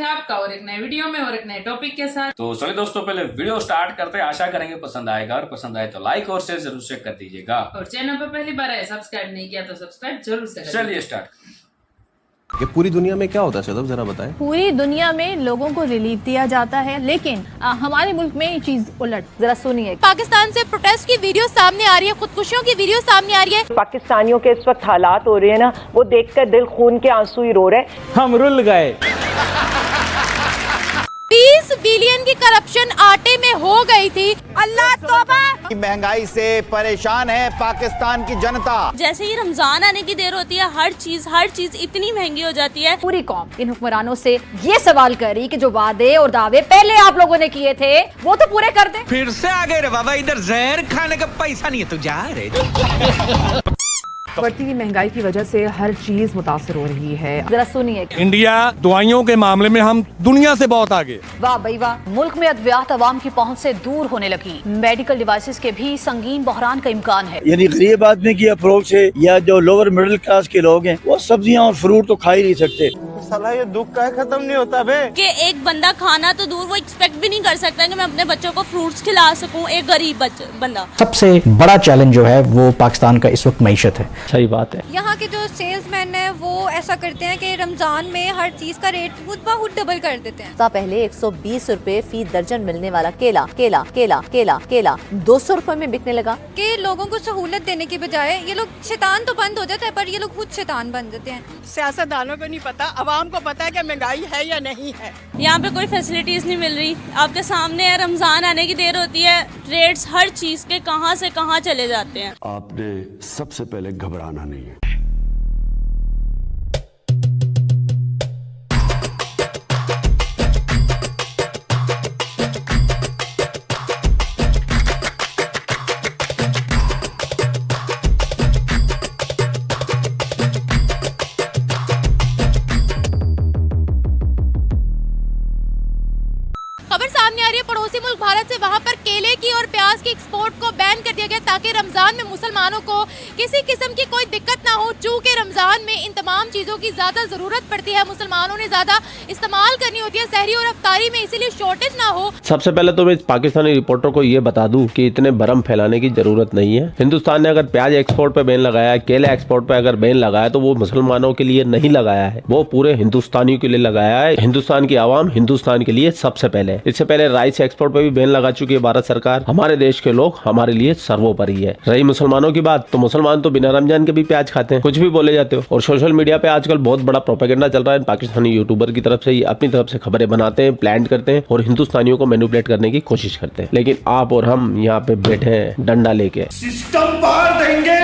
है आपका और एक नए वीडियो में और एक नए टॉपिक के साथ। तो चलिए दोस्तों, पहले वीडियो स्टार्ट करते हैं। आशा करेंगे पसंद आएगा, और पसंद आए तो लाइक और शेयर जरूर से कर दीजिएगा। और चैनल पर पहली बार है, सब्सक्राइब नहीं किया तो सब्सक्राइब जरूर से करें। चलिए स्टार्ट। कि पूरी दुनिया में क्या होता है सदब, जरा बताएं। पूरी दुनिया में लोगों को रिलीफ दिया जाता है, लेकिन हमारे मुल्क में ये चीज उलट। जरा सुनिए, पाकिस्तान से प्रोटेस्ट की वीडियो सामने आ रही है, खुदकुशियों की वीडियो सामने आ रही है। पाकिस्तानियों के इस वक्त हालात हो रहे हैं ना, वो देखकर दिल खून के आंसू ही रो रहे। हम रुल गए। 20 बिलियन की करप्शन आटे में हो गई थी। अल्लाह तौबा। महंगाई से परेशान है पाकिस्तान की जनता। जैसे ही रमजान आने की देर होती है, हर चीज इतनी महंगी हो जाती है। पूरी कौम इन हुक्मरानों से ये सवाल करी कि जो वादे और दावे पहले आप लोगों ने किए थे वो तो पूरे कर दे। फिर से आ गए रे बाबा, इधर जहर खाने का पैसा नहीं है तो जा रे। बढ़ती हुई महंगाई की वजह से हर चीज मुतासर हो रही है। जरा सुनिए, इंडिया दवाइयों के मामले में हम दुनिया से बहुत आगे। वाह भाई वाह, मुल्क में अद्वियात अवाम की पहुंच से दूर होने लगी। मेडिकल डिवाइसेस के भी संगीन बहरान का इम्कान है। यानी गरीब आदमी की अप्रोच से या जो लोअर मिडिल क्लास के लोग हैं वो सब्जियां और फ्रूट तो खा ही नहीं सकते। साला ये दुख का खत्म नहीं होता बे। कि एक बंदा खाना तो दूर, वो एक्सपेक्ट भी नहीं कर सकता कि मैं अपने बच्चों को फ्रूट्स खिला सकूं। एक गरीब बंदा। सबसे बड़ा चैलेंज जो है वो पाकिस्तान का इस वक्त मईशत है। सही बात है। यहाँ के जो सेल्समैन है वो ऐसा करते हैं कि रमजान में हर चीज का रेट खुद ब खुद डबल कर देते हैं। पहले 120 रुपए फी दर्जन मिलने वाला केला 200 रुपए में बिकने लगा। कि लोगों को सहूलत देने की बजाय ये लोग शैतान तो बंद हो जाता है, पर ये लोग खुद शैतान बन जाते हैं। सियासतदानों को नहीं पता, अवाम को पता है कि महंगाई है या नहीं है। यहाँ पे कोई फैसिलिटीज नहीं मिल रही। आपके सामने है, रमजान आने की देर होती है, रेट्स हर चीज के कहाँ से कहाँ चले जाते हैं। आपने सबसे पहले घबराना नहीं है। खबर सामने आ रही है पड़ोसी मुल्क भारत से। वहां पर केले की और प्याज की एक्सपोर्ट को बैन कर दिया गया ताकि रमजान में मुसलमानों को किसी किस्म की कोई दिक्कत ना हो। चूंकि रमजान में इन तमाम चीजों की ज्यादा जरूरत पड़ती है, मुसलमानों ने ज्यादा इस्तेमाल करनी होती है सहरी और अफ्तारी में, इसीलिए शॉर्टेज ना हो। सबसे पहले तो मैं पाकिस्तानी रिपोर्टर को ये बता दूं कि इतने भरम फैलाने की जरूरत नहीं है। हिंदुस्तान ने अगर प्याज एक्सपोर्ट पे बैन लगाया है, केले एक्सपोर्ट पे अगर बैन लगाया तो वो मुसलमानों के लिए नहीं लगाया है, वो पूरे हिंदुस्तानियों के लिए लगाया है। हिंदुस्तान की आवाम हिंदुस्तान के लिए सबसे पहले। इससे पहले राइस एक्सपोर्ट पे भी बैन लगा चुकी है भारत सरकार। हमारे देश के लोग हमारे लिए सर्वोपरि है। रही मुसलमानों की बात, तो मुसलमान तो बिना रमजान के भी प्याज खाते हैं, कुछ भी बोले जाते हो। और सोशल मीडिया पे आजकल बहुत बड़ा प्रोपेगेंडा चल रहा है पाकिस्तानी यूट्यूबर की तरफ से। ही अपनी तरफ से खबरें बनाते हैं, प्लान करते हैं और हिंदुस्तानियों को मैनिपुलेट करने की कोशिश करते हैं। लेकिन आप और हम यहाँ पे बैठे हैं डंडा लेके, सिस्टम पार देंगे।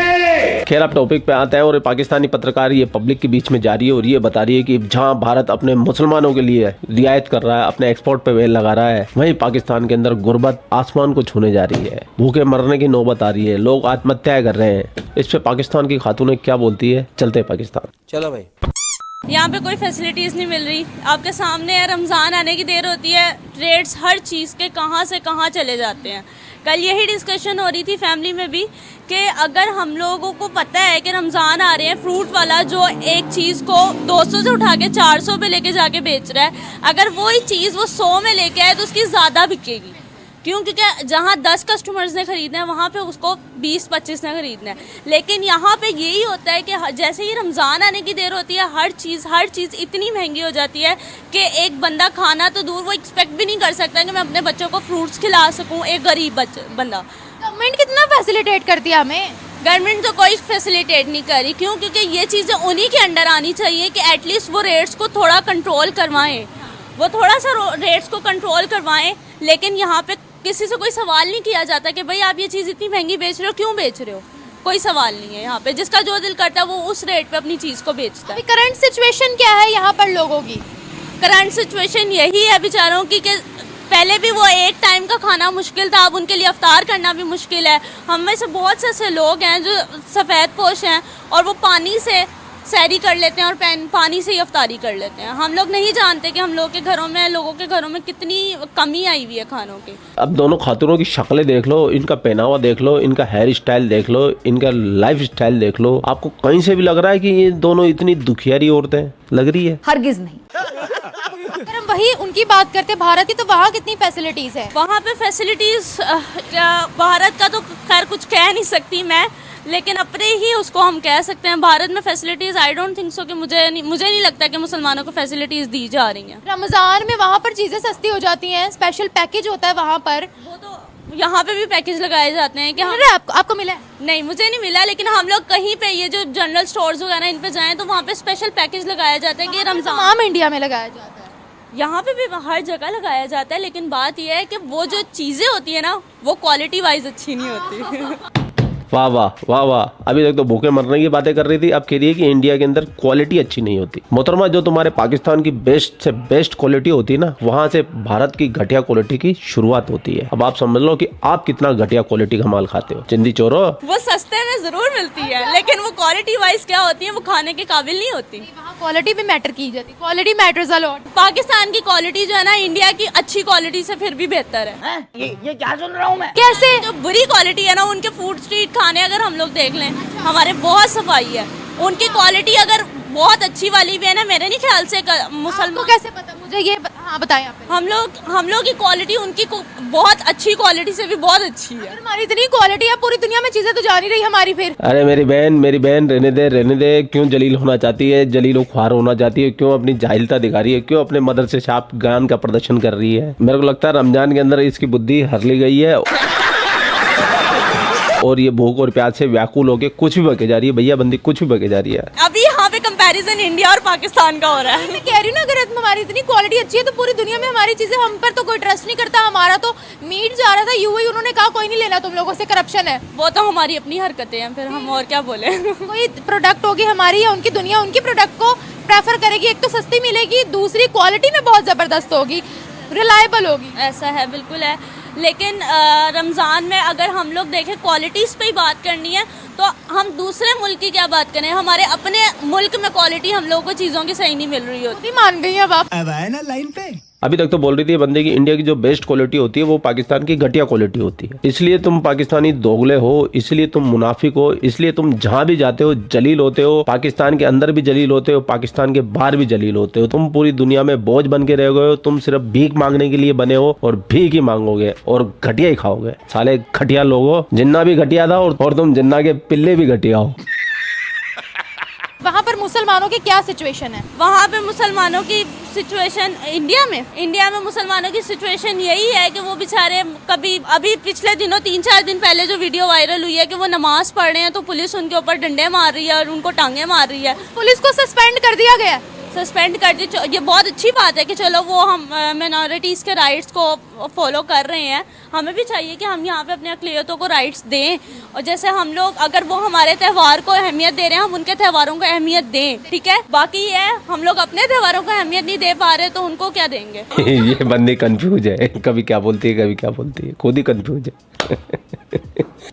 खैर अब टॉपिक पे आता है। और पाकिस्तानी पत्रकार ये पब्लिक के बीच में जा रही है और ये बता रही है कि जहाँ भारत अपने मुसलमानों के लिए रियायत कर रहा है, अपने एक्सपोर्ट पे बैन लगा रहा है, वहीं पाकिस्तान के अंदर गुर्बत आसमान को छूने जा रही है। भूखे मरने की नौबत आ रही है, लोग आत्महत्याएं कर रहे हैं। इस पे पाकिस्तान की खातूनें क्या बोलती है, चलते हैं पाकिस्तान। चलो भाई। यहाँ पे कोई फैसिलिटीज नहीं मिल रही। आपके सामने है, रमजान आने की देर होती है, रेट्स हर चीज के कहाँ से कहाँ चले जाते हैं। कल यही डिस्कशन हो रही थी फैमिली में भी कि अगर हम लोगों को पता है कि रमजान आ रहे हैं, फ्रूट वाला जो एक चीज़ को 200 से उठा के 400 पे लेके जाके बेच रहा है, अगर वही चीज़ वो 100 में लेके आए तो उसकी ज़्यादा बिकेगी। क्यों? क्योंकि जहाँ 10 कस्टमर्स ने खरीदना है वहाँ पे उसको 20-25 ने खरीदना है। लेकिन यहाँ पे यही होता है कि जैसे ही रमज़ान आने की देर होती है, हर चीज़ इतनी महंगी हो जाती है कि एक बंदा खाना तो दूर, वो एक्सपेक्ट भी नहीं कर सकता कि मैं अपने बच्चों को फ्रूट्स खिला सकूँ। एक गरीब बंदा। गवर्नमेंट कितना फैसिलिटेट करती है हमें? गवर्नमेंट तो कोई फैसिलिटेट नहीं कर रही। क्यों? क्योंकि ये चीज़ें उन्हीं के अंडर आनी चाहिए कि एटलीस्ट वो रेट्स को थोड़ा कंट्रोल करवाएं, वो थोड़ा सा रेट्स को कंट्रोल करवाएं। लेकिन यहाँ पे किसी से कोई सवाल नहीं किया जाता कि भाई आप ये चीज़ इतनी महंगी बेच रहे हो, क्यों बेच रहे हो। कोई सवाल नहीं है यहाँ पे। जिसका जो दिल करता है वो उस रेट पे अपनी चीज़ को बेचता है। करंट सिचुएशन क्या है यहाँ पर लोगों की? करंट सिचुएशन यही है बेचारों की कि पहले भी वो एक टाइम का खाना मुश्किल था, अब उनके लिए अफ्तार करना भी मुश्किल है। हम में से बहुत से ऐसे लोग हैं जो सफ़ेद पोश हैं और वो पानी से सहरी कर लेते हैं और पानी से ही अफ्तारी कर लेते हैं। हम लोग नहीं जानते कि हम लोगों के घरों में कितनी कमी आई हुई है खानों की। अब दोनों खातूनों की शक्लें देख लो, इनका पहनावा देख लो, इनका हेयर स्टाइल देख लो, इनका लाइफ स्टाइल देख लो, आपको कहीं से भी लग रहा है कि ये दोनों इतनी दुखियारी औरतें लग रही है? हरगिज नहीं। अगर हम वही वही उनकी बात करते भारत की, तो वहाँ कितनी फैसिलिटीज है? वहाँ पे फैसिलिटीज भारत का तो खैर कुछ कह नहीं सकती मैं, लेकिन अपने ही उसको हम कह सकते हैं। भारत में facilities I don't think so कि मुझे नहीं लगता कि मुसलमानों को फैसिलिटीज दी जा रही हैं। रमजान में वहाँ पर चीजें सस्ती हो जाती हैं, स्पेशल पैकेज होता है वहाँ पर। वो तो यहाँ पे भी पैकेज लगाए जाते हैं कि आपको मिला है? नहीं, मुझे नहीं मिला, लेकिन हम लोग कहीं पे ये जो जनरल स्टोर्स वगैरह इन पे जाएं तो वहाँ पे स्पेशल पैकेज लगाया जाता है कि रमजान तमाम इंडिया में लगाया जाता है। यहाँ पे भी हर जगह लगाया जाता है, लेकिन बात यह है कि वो जो चीजें होती है ना वो क्वालिटी वाइज अच्छी नहीं होती। वाह वाह वाह वाह, अभी तक तो भूखे मरने की बातें कर रही थी, अब कह रही है कि इंडिया के अंदर क्वालिटी अच्छी नहीं होती। मोहतरमा, जो तुम्हारे पाकिस्तान की बेस्ट से बेस्ट क्वालिटी होती है ना, वहाँ से भारत की घटिया क्वालिटी की शुरुआत होती है। अब आप समझ लो कि आप कितना घटिया क्वालिटी का माल खाते हो। चिंदी चोरो, वो सस्ते में जरूर मिलती है, लेकिन वो क्वालिटी वाइज क्या होती है वो खाने के काबिल नहीं होती। क्वालिटी भी मैटर की जाती, quality matters a lot. Pakistan की क्वालिटी जो है ना इंडिया की अच्छी क्वालिटी से फिर भी बेहतर है। ये क्या सुन रहा हूँ मैं? कैसे? जो बुरी क्वालिटी है ना उनके फूड स्ट्रीट खाने अगर हम लोग देख लें, हमारे बहुत सफाई है। उनकी क्वालिटी अगर बहुत अच्छी वाली भी है ना, मेरे नहीं ख्याल से मुसलमान को कैसे पता, मुझे ये बताएं आप। हम लोग की क्वालिटी उनकी बहुत अच्छी क्वालिटी से भी बहुत अच्छी है। हमारी इतनी क्वालिटी है, पूरी दुनिया में चीजें तो जा नहीं रही हमारी फिर। अरे मेरी बहन रहने दे। क्यों जलील होना चाहती है, जलील ख्वार होना चाहती है, क्यों अपनी जाहिलता दिखा रही है, क्यों अपने मदरसे छाप ज्ञान का प्रदर्शन कर रही है? मेरे को लगता है रमजान के अंदर इसकी बुद्धि हर ली गई है और ये भूख और प्यास से व्याकुल होके कुछ भी बके जा रही है। भैया बंदी कुछ भी बके जा रही है। अभी यहाँ पे कंपैरिजन इंडिया और पाकिस्तान का हो रहा है। मैं कह रही हूँ ना, अगर हमारी इतनी क्वालिटी अच्छी है तो पूरी दुनिया में हमारी चीजें, हम पर तो कोई ट्रस्ट नहीं करता। हमारा तो मीट जा रहा था यूएई, उन्होंने कहा कोई नहीं लेना तुम लोगों से, करप्शन है। वो तो हमारी अपनी हरकतें हैं, फिर हम और क्या बोले। कोई प्रोडक्ट होगी हमारी या उनकी, दुनिया उनकी प्रोडक्ट को प्रेफर करेगी। एक तो सस्ती मिलेगी, दूसरी क्वालिटी में बहुत जबरदस्त होगी, रिलायबल होगी। ऐसा है, बिल्कुल है। लेकिन रमज़ान में अगर हम लोग देखें क्वालिटीज़ पे ही बात करनी है तो हम दूसरे मुल्क की क्या बात करें? हमारे अपने मुल्क में क्वालिटी हम लोगों को चीज़ों की सही नहीं मिल रही होती। मान गई अब आप। अब आए ना लाइन पे। अभी तक तो बोल रही थी बंदे की इंडिया की जो बेस्ट क्वालिटी होती है वो पाकिस्तान की घटिया क्वालिटी होती है। इसलिए तुम पाकिस्तानी दोगले हो, इसलिए तुम मुनाफिक हो, इसलिए तुम जहां भी जाते हो जलील होते हो। पाकिस्तान के अंदर भी जलील होते हो, पाकिस्तान के बाहर भी जलील होते हो। तुम पूरी दुनिया में बोझ बन के रह गए हो। तुम सिर्फ भीख मांगने के लिए बने हो और भीख ही मांगोगे और घटिया ही खाओगे। साले घटिया लोग हो। जिन्ना भी घटिया था और तुम जिन्ना के पिल्ले भी घटिया हो। वहाँ पर मुसलमानों की क्या सिचुएशन है? वहाँ पे मुसलमानों की सिचुएशन इंडिया में मुसलमानों की सिचुएशन यही है कि वो बेचारे कभी, अभी पिछले दिनों 3-4 दिन पहले जो वीडियो वायरल हुई है कि वो नमाज पढ़ रहे हैं तो पुलिस उनके ऊपर डंडे मार रही है और उनको टांगे मार रही है। पुलिस को सस्पेंड कर दिया गया, सस्पेंड कर दी। ये बहुत अच्छी बात है कि चलो वो हम मिनॉरिटीज़ के राइट्स को फॉलो कर रहे हैं। हमें भी चाहिए कि हम यहाँ पे अपने अक़लियतों को राइट्स दें, और जैसे हम लोग अगर वो हमारे त्यौहार को अहमियत दे रहे हैं हम उनके त्यौहारों को अहमियत दें, ठीक है। बाकी ये हम लोग अपने त्यौहारों को अहमियत नहीं दे पा रहे तो उनको क्या देंगे? ये बंदी कंफ्यूज है, कभी क्या बोलती है कभी क्या बोलती है, खुद ही कंफ्यूज है।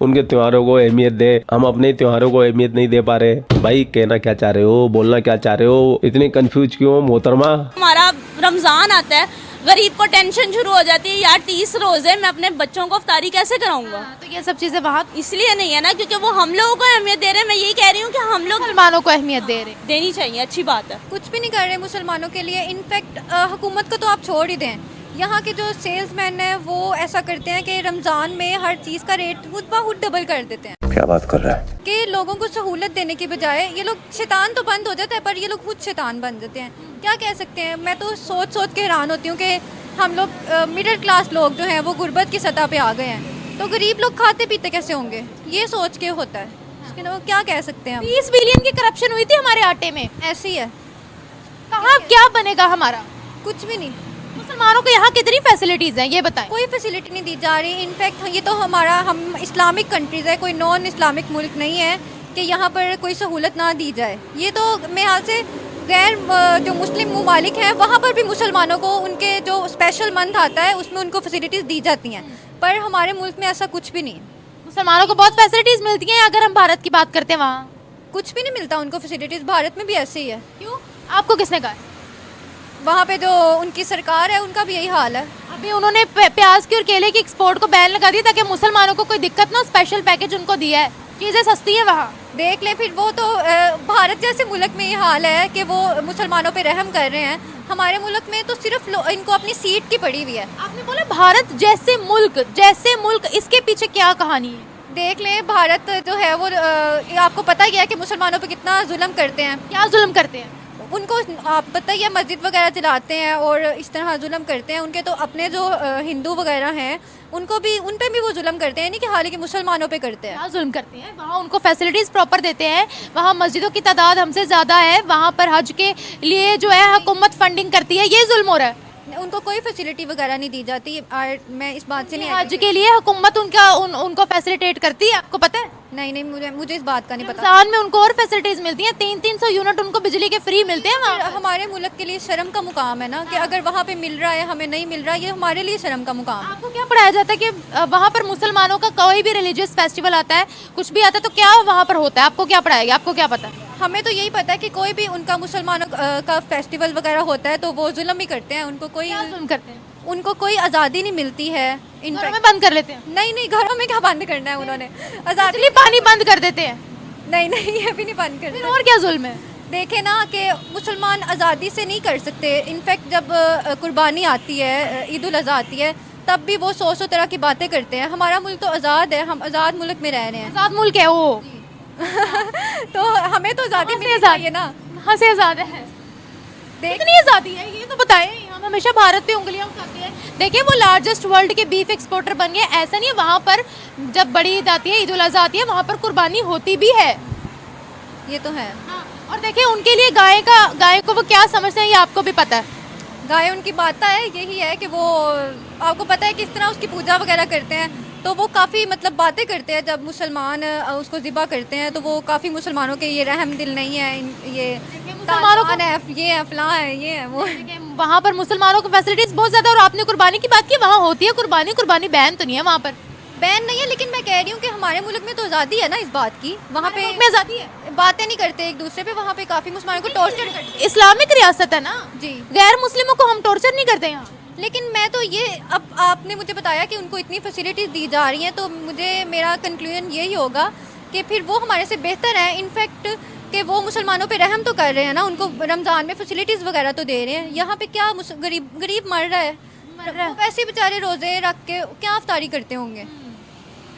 उनके त्योहारों को अहमियत दे, हम अपने त्योहारों को अहमियत नहीं दे पा रहे। भाई कहना क्या चाह रहे हो, बोलना क्या चाह रहे हो, इतनी कंफ्यूज क्यों मोहतरमा? हमारा रमजान आता है, गरीब को टेंशन शुरू हो जाती है, यार 30 रोजे मैं अपने बच्चों को इफ्तारी कैसे कराऊंगा? तो ये सब चीजें वहाँ इसलिए नहीं है ना क्योंकि वो हम लोगों को अहमियत दे रहे हैं। मैं यही कह रही हूँ कि हम लोग मुसलमानों को अहमियत दे रहे, देनी चाहिए, अच्छी बात है। कुछ भी नहीं कर रहे मुसलमानों के लिए। इनफैक्ट हुकूमत को तो आप छोड़ ही दें, यहाँ के जो सेल्समैन हैं वो ऐसा करते हैं कि रमज़ान में हर चीज़ का रेट खुद ब खुद डबल कर देते हैं। क्या बात कर रहा है? कि लोगों को सहूलत देने के बजाय ये लोग, शैतान तो बंद हो जाता है पर ये लोग खुद शैतान बन जाते हैं। क्या कह सकते हैं? मैं तो सोच सोच के हैरान होती हूँ कि हम लोग मिडिल क्लास लोग जो हैं वो गुर्बत की सतह पे आ गए हैं, तो गरीब लोग खाते पीते कैसे होंगे? ये सोच के होता है। इसके अलावा क्या कह सकते हैं? 20 बिलियन की करप्शन हुई थी हमारे आटे में, ऐसी है। कहाँ क्या बनेगा हमारा? कुछ भी नहीं। मुसलमानों को यहाँ कितनी फैसिलिटीज़ हैं ये बताएं? कोई फैसिलिटी नहीं दी जा रही। इनफैक्ट ये तो हम इस्लामिक कंट्रीज़ है, कोई नॉन इस्लामिक मुल्क नहीं है कि यहाँ पर कोई सहूलत ना दी जाए। ये तो मेरे ख्याल से गैर जो मुस्लिम ममालिक हैं वहाँ पर भी मुसलमानों को उनके जो स्पेशल मंथ आता है उसमें उनको फैसिलिटीज़ दी जाती हैं, पर हमारे मुल्क में ऐसा कुछ भी नहीं। मुसलमानों को बहुत फैसिलिटीज़ मिलती हैं। अगर हम भारत की बात करते हैं वहाँ कुछ भी नहीं मिलता उनको फैसिलिटीज़। भारत में भी ऐसे ही है। क्यों? आपको किसने कहा? वहाँ पे जो उनकी सरकार है उनका भी यही हाल है। अभी उन्होंने प्याज की और केले की एक्सपोर्ट को बैन लगा दी ताकि मुसलमानों को कोई दिक्कत ना, स्पेशल पैकेज उनको दिया है, चीज़ें सस्ती है वहाँ। देख ले फिर, वो तो भारत जैसे मुल्क में ये हाल है कि वो मुसलमानों पे रहम कर रहे हैं। हमारे मुल्क में तो सिर्फ इनको अपनी सीट की पड़ी हुई है। आपने बोला भारत जैसे मुल्क, इसके पीछे क्या कहानी है? देख ले, भारत जो है वो आपको पता ही है कि मुसलमानों पे कितना जुल्म करते हैं। क्या जुल्म करते हैं? उनको आप पता ही है, मस्जिद वगैरह जलाते हैं और इस तरह जुल्म करते हैं। उनके तो अपने जो हिंदू वगैरह हैं उनको भी, उन पे भी वो जुल्म करते हैं, नहीं कि हालांकि मुसलमानों पे करते हैं। क्या जुल्म करते हैं? वहाँ उनको फैसिलिटीज़ प्रॉपर देते हैं, वहाँ मस्जिदों की तादाद हमसे ज़्यादा है, वहाँ पर हज के लिए जो है हुकूमत फंडिंग करती है, ये जुल्म हो रहा है। उनको कोई फैसिलिटी वगैरह नहीं दी जाती। मैं इस बात से नहीं, हज के लिए हुकूमत उनको फैसिलिटेट करती है, आपको पता है? नहीं, मुझे इस बात का नहीं पता। रमजान में उनको और फैसिलिटीज मिलती हैं, 300 यूनिट उनको बिजली के फ्री मिलते हैं वहाँ। हमारे मुल्क के लिए शर्म का मुकाम है ना कि अगर वहाँ पे मिल रहा है हमें नहीं मिल रहा, ये हमारे लिए शर्म का मुकाम है। आपको क्या पढ़ाया जाता है कि वहाँ पर मुसलमानों का कोई भी रिलीजियस फेस्टिवल आता है, कुछ भी आता है, तो क्या वहाँ पर होता है? आपको क्या पढ़ाएगा? आपको क्या पता है? हमें तो यही पता है कि कोई भी उनका मुसलमानों का फेस्टिवल वगैरह होता है तो वो जुल्म ही करते हैं। उनको कोई जुल्म करते हैं? उनको कोई आज़ादी नहीं मिलती है। घरों में बंद कर लेते हैं? नहीं, घरों में क्या बंद करना है उन्होंने? आज़ादी, पानी बंद कर देते हैं? नहीं, ये भी नहीं बंद करते। और क्या जुल्म है? देखे ना कि मुसलमान आज़ादी से नहीं कर सकते। इनफैक्ट जब कुर्बानी आती है, ईद उल अज़हा आती है, तब भी वो 100 तरह की बातें करते हैं। हमारा मुल्क तो आज़ाद है, हम आज़ाद मुल्क में रह रहे हैं। आज़ाद मुल्क है वो। तो हमें तो आज़ादी मिलनी चाहिए ना। कहाँ से आज़ाद है? कितनी आज़ादी है ये तो बताएं। हम हमेशा भारत पे उंगलियां उठाते हैं। देखिए, वो लार्जेस्ट वर्ल्ड के बीफ एक्सपोर्टर बन गए। ऐसा नहीं है, वहाँ पर जब बड़ी ईद आती है, ईद उल अज़हा आती है, वहाँ पर कुर्बानी होती भी है। ये तो है। हाँ, और देखिए उनके लिए गाय को वो क्या समझते हैं, ये आपको भी पता है। गाय उनकी माता है, यही है कि वो, आपको पता है किस तरह उसकी पूजा वगैरह करते हैं। तो वो काफ़ी मतलब बातें करते हैं जब मुसलमान उसको ज़िबा करते हैं, तो वो काफ़ी मुसलमानों के ये रहम दिल नहीं है, ये मुसलमानों को है, ये है, फलां है, ये है वो। वहाँ पर मुसलमानों को फैसिलिटीज़ बहुत ज़्यादा। और आपने कुर्बानी की बात की, वहाँ होती है कुर्बानी बैन तो नहीं है वहाँ पर? बैन नहीं है, लेकिन मैं कह रही हूँ कि हमारे मुल्क में तो आज़ादी है ना इस बात की। वहाँ पे आज़ादी है, बातें नहीं करते एक दूसरे पे। वहाँ पे काफ़ी मुसलमानों को टॉर्चर करते हैं। इस्लामिक रियासत है ना जी, गैर मुस्लिमों को हम टॉर्चर नहीं करते यहाँ। लेकिन मैं तो ये, अब आपने मुझे बताया कि उनको इतनी फैसिलिटीज़ दी जा रही हैं, तो मेरा कंक्लूजन यही होगा कि फिर वो हमारे से बेहतर है। इनफैक्ट कि वो मुसलमानों पे रहम तो कर रहे हैं ना, उनको रमज़ान में फैसिलिटीज़ वगैरह तो दे रहे हैं। यहाँ पे क्या गरीब मर रहा है, वैसे बेचारे रोज़े रख के क्या अफ्तारी करते होंगे।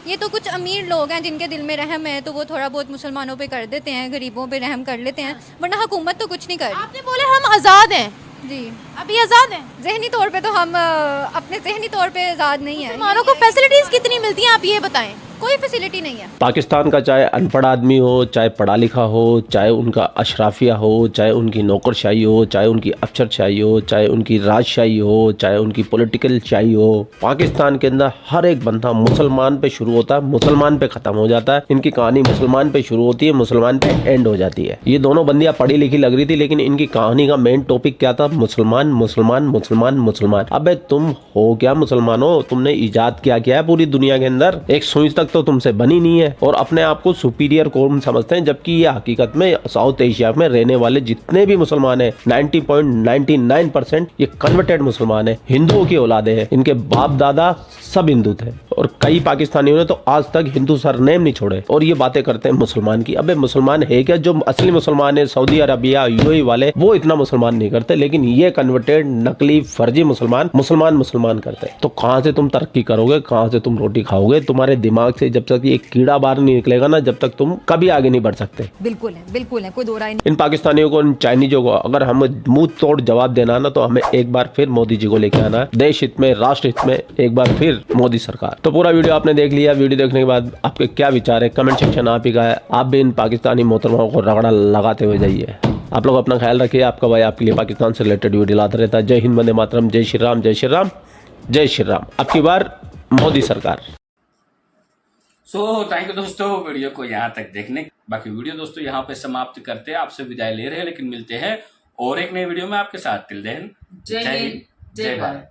ये तो कुछ अमीर लोग हैं जिनके दिल में रहम है, तो वो थोड़ा बहुत मुसलमानों पे कर देते हैं, गरीबों पे रहम कर लेते हैं, वरना हुकूमत तो कुछ नहीं कर रही। आपने बोला हम आज़ाद हैं जी, अभी आज़ाद हैं। जहनी तौर पे तो हम अपने जहनी तौर पे आज़ाद नहीं है। मुसलमानों को फैसिलिटीज़ कितनी मिलती हैं, आप ये बताएं? कोई फैसिलिटी नहीं है। पाकिस्तान का चाहे अनपढ़ आदमी हो, चाहे पढ़ा लिखा हो, चाहे उनका अशराफिया हो, चाहे उनकी नौकरशाही हो, चाहे उनकी अफसरशाही हो, चाहे उनकी राजशाही हो, चाहे उनकी पॉलिटिकल शाही हो, पाकिस्तान के अंदर हर एक बंदा मुसलमान पे शुरू होता है, मुसलमान पे ख़त्म हो जाता है। इनकी कहानी मुसलमान पे शुरू होती है, मुसलमान पे एंड हो जाती है। ये दोनों बंदियाँ पढ़ी लिखी लग रही थी, लेकिन इनकी कहानी का मेन टॉपिक क्या था? मुसलमान मुसलमान मुसलमान मुसलमान। अबे तुम हो क्या मुसलमानों? तुमने ईजाद क्या किया है पूरी दुनिया के अंदर? एक सुई तक तो तुमसे बनी नहीं है और अपने आप को सुपीरियर कौम समझते हैं, जबकि ये हकीकत में साउथ एशिया में रहने वाले जितने भी मुसलमान हैं 90.99% ये कन्वर्टेड मुसलमान है, हिंदुओं की औलादे हैं। इनके बाप दादा सब हिंदू थे और कई पाकिस्तानियों ने तो आज तक हिंदू सरनेम नहीं छोड़े और ये बातें करते हैं मुसलमान की। अबे मुसलमान है क्या? जो असली मुसलमान है सऊदी अरबिया यूएई वाले, वो इतना मुसलमान नहीं करते, लेकिन ये कन्वर्टेड नकली फर्जी मुसलमान करते हैं। तो कहाँ से तुम तरक्की करोगे, कहाँ से तुम रोटी खाओगे? तुम्हारे दिमाग से जब तक ये कीड़ा बाहर नहीं निकलेगा ना, जब तक तुम कभी आगे नहीं बढ़ सकते। बिल्कुल है, कोई दो राय नहीं। इन पाकिस्तानियों को, इन चाइनीजों को अगर हमें मुंह तोड़ जवाब देना ना, तो हमें एक बार फिर मोदी जी को लेके आना है, देश हित में, राष्ट्र हित में, एक बार फिर मोदी सरकार। तो पूरा वीडियो आपने देख लिया। वीडियो देखने के बाद आपके क्या विचार है, कमेंट सेक्शन आप ही का है। आप भी इन पाकिस्तानी मोहतरमाओं को रगड़ा लगाते हुए जाइए। आप लोग अपना ख्याल रखिए। आपका भाई आपके लिए पाकिस्तान से रिलेटेड वीडियो लाता रहता है। जय हिंद, वंदे मातरम, जय श्री राम, जय श्री राम, जय श्री राम। अब की बार मोदी सरकार। थैंक यू दोस्तों वीडियो को यहाँ तक देखने। बाकी वीडियो दोस्तों यहाँ पे समाप्त करते हैं, आपसे विदाई ले रहे हैं, लेकिन मिलते हैं और एक नई वीडियो में आपके साथ। टिल देन, जय हिंद, जय भारत।